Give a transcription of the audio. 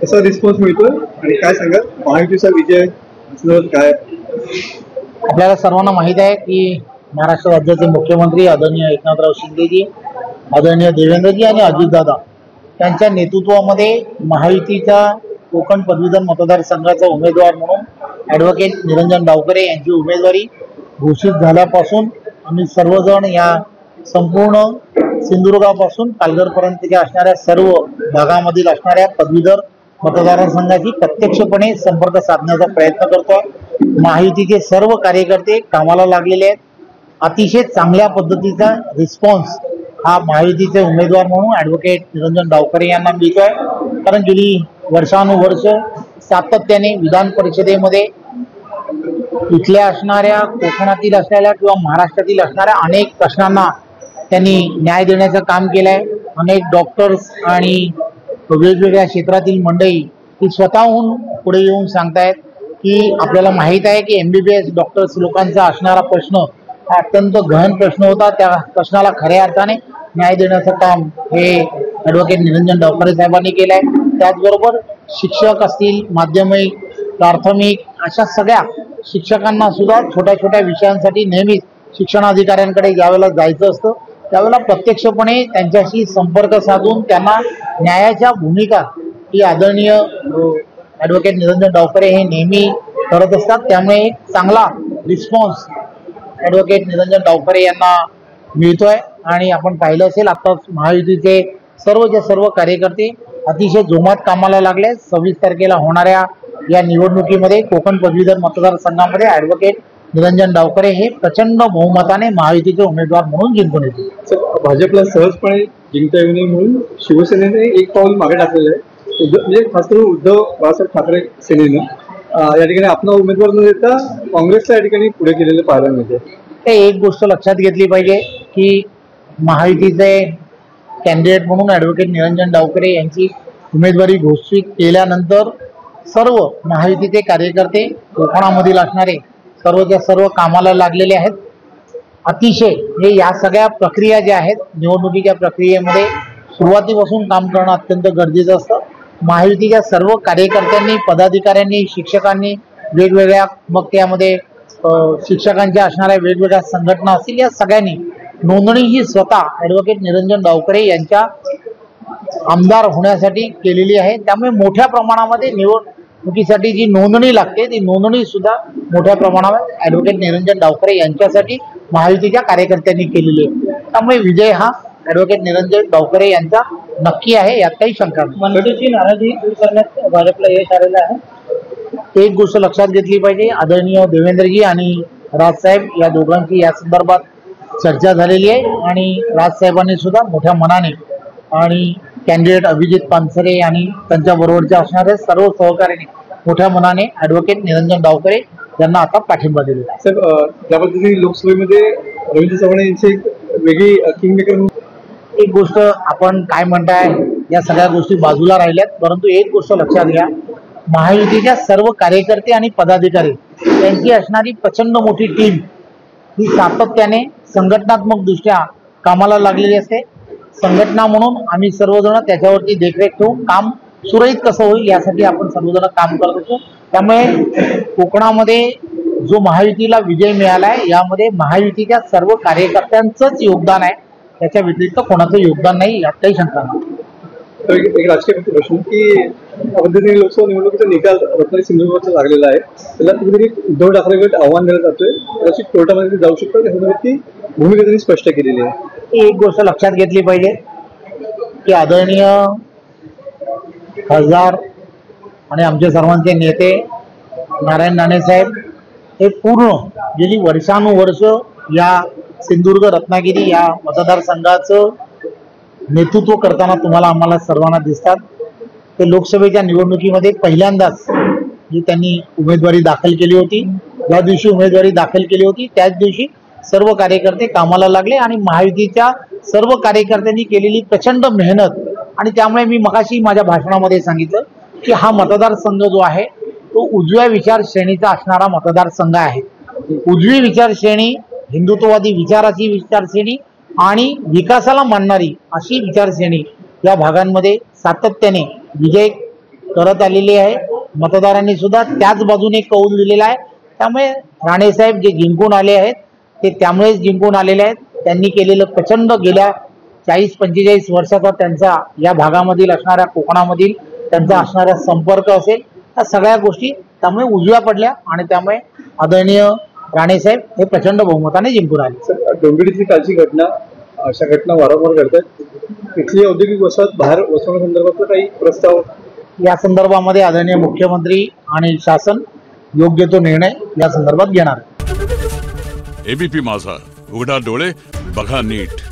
कसा रिस्पॉन्स मिळतो आणि काय सांगाल महायुतीचा विजय काय? आपल्याला सर्वांना माहित आहे की महाराष्ट्र राज्याचे मुख्यमंत्री आदरणीय एकनाथराव शिंदेजी, आदरणीय देवेंद्रजी आणि अजितदादा यांच्या नेतृत्वामध्ये महायुतीच्या कोकण पदवीधर मतदारसंघाचा उमेदवार म्हणून ॲडव्होकेट निरंजन डावकरे यांची उमेदवारी घोषित झाल्यापासून आम्ही सर्वजण या संपूर्ण सिंधुदुर्गापासून पालघरपर्यंतच्या असणाऱ्या सर्व भागामधील असणाऱ्या पदवीधर मतदारसंघाची प्रत्यक्षपणे संपर्क साधण्याचा प्रयत्न करतो. महायुतीचे सर्व कार्यकर्ते कामाला लागलेले आहेत. अतिशय चांगल्या पद्धतीचा रिस्पॉन्स हा महायुतीचे उमेदवार म्हणून ॲडव्होकेट निरंजन डावकरे यांना मिळतोय. कारण गेली वर्षानुवर्ष सातत्याने विधान परिषदेमध्ये इथल्या असणाऱ्या कोकणातील असलेल्या किंवा महाराष्ट्रातील असणाऱ्या अनेक प्रश्नांना त्यांनी न्याय देण्याचं काम केलं आहे. अनेक डॉक्टर्स आणि वेगवेगळ्या क्षेत्रातील मंडळी ही स्वतःहून पुढे येऊन सांगतायत की आपल्याला माहीत आहे की MBBS डॉक्टर्स लोकांचा असणारा प्रश्न हा अत्यंत गहन प्रश्न होता. त्या प्रश्नाला खऱ्या अर्थाने न्याय देण्याचं काम हे ॲडव्होकेट निरंजन डावकरे साहेबांनी केलं आहे. त्याचबरोबर शिक्षक असतील, माध्यमिक, प्राथमिक अशा सगळ्या शिक्षकांना सुद्धा छोट्या छोट्या विषयांसाठी नेहमीच शिक्षणाधिकाऱ्यांकडे ज्यावेळेला जायचं असतं त्यावेळेला प्रत्यक्षपणे त्यांच्याशी संपर्क साधून त्यांना न्यायाच्या भूमिका ही आदरणीय ॲडव्होकेट निरंजन डावकरे हे नेहमी करत असतात. त्यामुळे एक चांगला रिस्पॉन्स ॲडव्होकेट निरंजन डावकरे यांना मिळतोय. आणि आपण पाहिलं असेल आत्ताच महायुतीचे सर्व कार्यकर्ते अतिशय जोमात कामाला लागले. 26 तारखेला होणाऱ्या या निवडणुकीमध्ये कोकण पदवीधर मतदारसंघामध्ये ॲडव्होकेट निरंजन डावकरे हे प्रचंड बहुमताने महायुतीचे उमेदवार म्हणून जिंकून येतील. भाजपला सहजपणे जिंकता येऊ नये म्हणून शिवसेनेने एक पाऊल मागे टाकलेलं आहे. म्हणजे खास करून उद्धव बाळासाहेब ठाकरे सेनेनं या ठिकाणी आपला उमेदवार न देता काँग्रेसला या ठिकाणी पुढे केलेलं पाहायला मिळते. एक गोष्ट लक्षात घेतली पाहिजे की महायुतीचे कॅन्डिडेट म्हणून ॲडव्होकेट निरंजन डावकरे यांची उमेदवारी घोषित केल्यानंतर सर्व महायुतीचे कार्यकर्ते कोकणामधील असणारे सर्वच्या सर्व कामाला लागलेले आहेत. अतिशय हे या सगळ्या प्रक्रिया ज्या आहेत निवडणुकीच्या प्रक्रियेमध्ये सुरुवातीपासून काम करणं अत्यंत गरजेचं असतं. महायुतीच्या सर्व कार्यकर्त्यांनी, पदाधिकाऱ्यांनी, शिक्षकांनी वेगवेगळ्या मग त्यामध्ये शिक्षकांच्या असणाऱ्या वेगवेगळ्या संघटना असतील या सगळ्यांनी नोंदणी ही स्वतः ॲडव्होकेट निरंजन डावकरे यांच्या आमदार होण्यासाठी केलेली आहे. त्यामुळे मोठ्या प्रमाणामध्ये निवडणुकीसाठी जी नोंदणी लागते ती नोंदणी सुद्धा मोठ्या प्रमाणावर ॲडव्होकेट निरंजन डावकरे यांच्यासाठी महायुतीच्या कार्यकर्त्यांनी केलेली आहे. त्यामुळे विजय हा ॲडव्होकेट निरंजन डावकरे यांचा नक्की आहे, यात काही शंका नाही. मनसेची नाराजी दूर करण्यात भाजपला यश आलेलं आहे. एक गोष्ट लक्षात घेतली पाहिजे, आदरणीय देवेंद्रजी आणि राजसाहेब या दोघांची या संदर्भात चर्चा झालेली आहे आणि राजसाहेबांनी सुद्धा मोठ्या मनाने आणि कॅन्डिडेट अभिजित पानसरे आणि त्यांच्याबरोबरच्या असणाऱ्या सर्व सहकार्याने मोठ्या मनाने ॲडव्होकेट निरंजन डावकरे यांना आता पाठिंबा दिलेला आहे. साहेब, ज्या पद्धतीने लोकसभेमध्ये रवींद्र चव्हाण यांची एक वेगळी किंगमेकर. एक गोष्ट आपण काय म्हणताय या सगळ्या गोष्टी बाजूला राहिल्यात, परंतु एक गोष्ट लक्षात घ्या, महायुतीच्या सर्व कार्यकर्ते आणि पदाधिकारी यांची असणारी प्रचंड मोठी टीम ही सातत्याने संघटनात्मक दृष्ट्या कामाला लागलेली असते. संघटना म्हणून आम्ही सर्वजण त्याच्यावरती देखरेख ठेवून काम सुरळीत कसं होईल यासाठी आपण सर्वजण काम करत असतो. त्यामुळे कोकणामध्ये जो महायुतीला विजय मिळाला आहे यामध्ये महायुतीच्या सर्व कार्यकर्त्यांचंच योगदान आहे, त्याच्या व्यतिरिक्त कोणाचं योगदान नाही, यात काही शंका नाही. एक राजकीय प्रश्न की पद्धतीने लोकसभा निवडणुकीचा निकाल रत्नागिरी सिंधुदुर्गचा लागलेला आहे, त्याला कुठेतरी उद्धव ठाकरे गट आव्हान दिलं जातोय, कदाचित कोर्टामध्ये जाऊ शकतो त्याच्यावरती भूमिका त्यांनी स्पष्ट केलेली आहे. एक गोष्ट लक्षात घेतली पाहिजे की आदरणीय खासदार आणि आमचे सर्वांचे नेते नारायण राणे साहेब हे पूर्ण गेली वर्षानुवर्ष या सिंधुदुर्ग रत्नागिरी या मतदारसंघाचं नेतृत्व करताना तुम्हाला आम्हाला सर्वांना दिसतात. ते लोकसभेच्या निवडणुकीमध्ये पहिल्यांदाच जी त्यांनी उमेदवारी दाखल केली होती, ज्या दिवशी उमेदवारी दाखल केली होती त्याच दिवशी सर्व कार्यकर्ते कामाला लागले आणि महायुतीच्या सर्व कार्यकर्त्यांनी केलेली प्रचंड मेहनत आणि त्यामुळे मी मगाशी माझ्या भाषणामध्ये सांगितलं की हा मतदारसंघ जो आहे तो उजव्या विचारश्रेणीचा असणारा मतदारसंघ आहे. उजवी विचारश्रेणी, हिंदुत्ववादी विचाराची विचारश्रेणी आणि विकासाला मानणारी अशी विचारश्रेणी या भागांमध्ये सातत्याने विजय करत आलेली आहे. मतदारांनी सुद्धा त्याच बाजूने कौल दिलेला आहे. त्यामुळे राणेसाहेब जे जिंकून आले आहेत ते त्यामुळेच जिंकून आलेले आहेत. त्यांनी केलेलं प्रचंड गेल्या 40-45 वर्षाचा त्यांचा या भागामधील असणाऱ्या कोकणामधील त्यांचा असणारा संपर्क असेल, त्या सगळ्या गोष्टी त्यामुळे उजव्या पडल्या आणि त्यामुळे आदरणीय राणेसाहेब हे प्रचंड बहुमताने जिंकून आले. सर, डोंबिवलीची कालची घटना, अशा घटना वारंवार घडतात. तिथली औद्योगिक वसाहत बाहेर वसवण्यासंदर्भातला काही प्रस्ताव या संदर्भामध्ये आदरणीय मुख्यमंत्री आणि शासन योग्य तो निर्णय या संदर्भात घेणार. एबीपी माझा, उघडा डोळे बघा नीट.